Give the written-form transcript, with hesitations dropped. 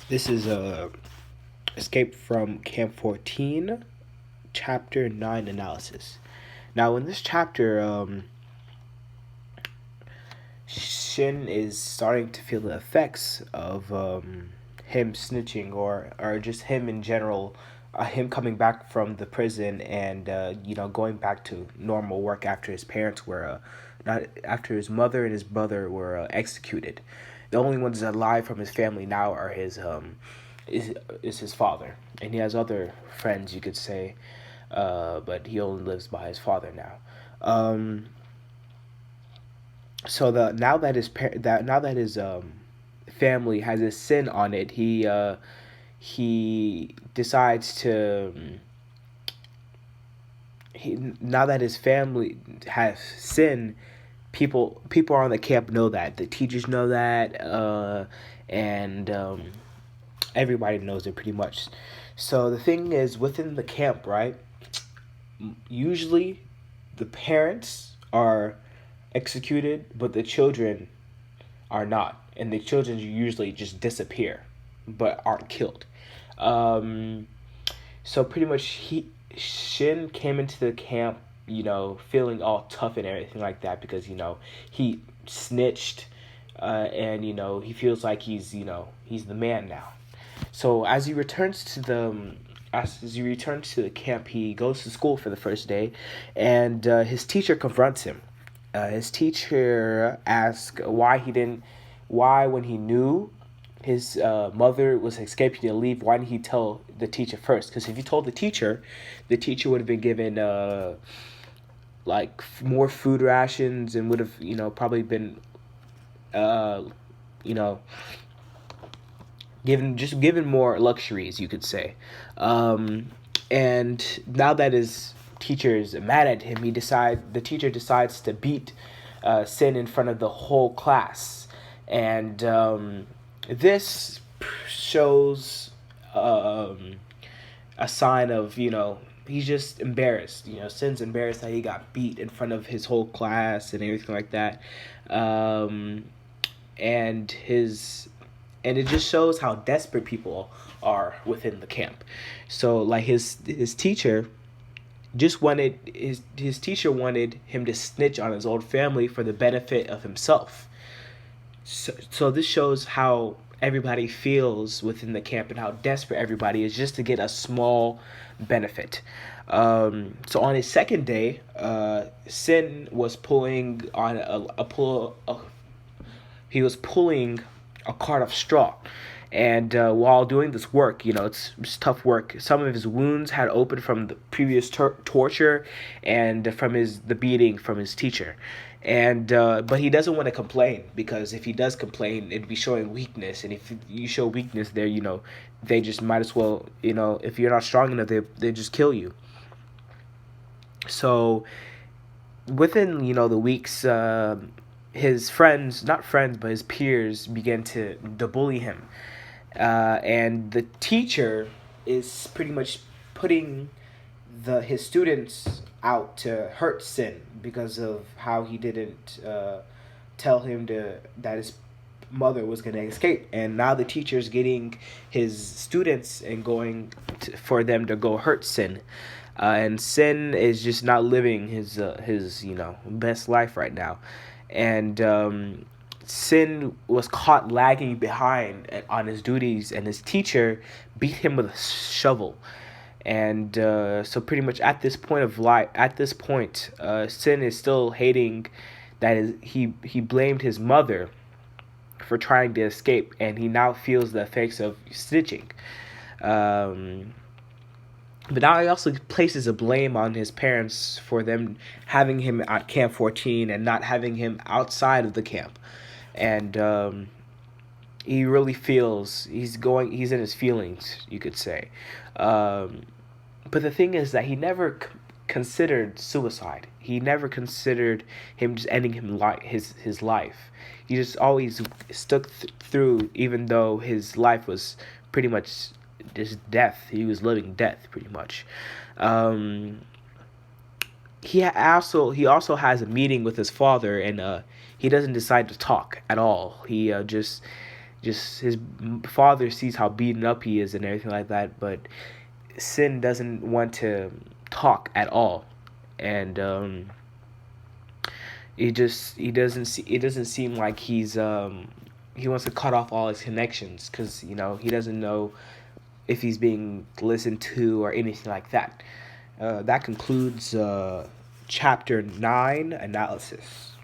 This is Escape from Camp 14, Chapter 9 Analysis. Now, in this chapter, Shin is starting to feel the effects of him snitching, or just him in general, him coming back from the prison and going back to normal work after his parents were not after his mother and his brother were executed. The only ones alive from his family now are his is his father, and he has other friends, you could say, but he only lives by his father now. So the now that his family has a sin on it, he decides to he now that his family has sin, people on the camp know that, the teachers know that, and everybody knows it pretty much. So the thing is, within the camp, right, usually the parents are executed, but the children are not, and the children usually just disappear, but aren't killed. Um, so pretty much, he Shin came into the camp, feeling all tough and everything like that because he snitched, and he feels like he's the man now. So as he returns to the camp, he goes to school for the first day, and his teacher confronts him. His teacher asks why when he knew his mother was escaping to leave, why didn't he tell the teacher first? Because if he told the teacher would have been given more food rations and would have probably been uh, you know given more luxuries, you could say. And now that his teacher is mad at him, the teacher decides to beat Sin in front of the whole class, and this shows a sign of he's just embarrassed. Sin's embarrassed that he got beat in front of his whole class and everything like that, um, and his and it just shows how desperate people are within the camp. So like his teacher just wanted his teacher wanted him to snitch on his old family for the benefit of himself. So this shows how everybody feels within the camp and how desperate everybody is just to get a small benefit. So on his second day, Sin was pulling on a pull. He was pulling a cart of straw. And while doing this work, it's tough work. Some of his wounds had opened from the previous torture and from the beating from his teacher. And but he doesn't want to complain, because if he does complain, it'd be showing weakness. And if you show weakness there, they just might as well, if you're not strong enough, they just kill you. So within the weeks, his friends, not friends, but his peers began to bully him, and the teacher is pretty much putting his students out to hurt Sin because of how he didn't tell him that his mother was going to escape, and now the teacher's getting his students and for them to go hurt Sin, and Sin is just not living his best life right now, and Sin was caught lagging behind on his duties, and his teacher beat him with a shovel. And so pretty much at this point of life, Sin is still hating he blamed his mother for trying to escape, and he now feels the effects of snitching. But now he also places a blame on his parents for them having him at Camp 14 and not having him outside of the camp. And he really feels he's in his feelings, you could say. But the thing is that he never considered suicide. He never considered him just ending his life. He just always stuck through, even though his life was pretty much just death. He was living death pretty much. He also has a meeting with his father, and he doesn't decide to talk at all. He just just his father sees how beaten up he is and everything like that, but Sin doesn't want to talk at all, and it doesn't seem like he wants to cut off all his connections because he doesn't know if he's being listened to or anything like that. That concludes chapter 9 analysis.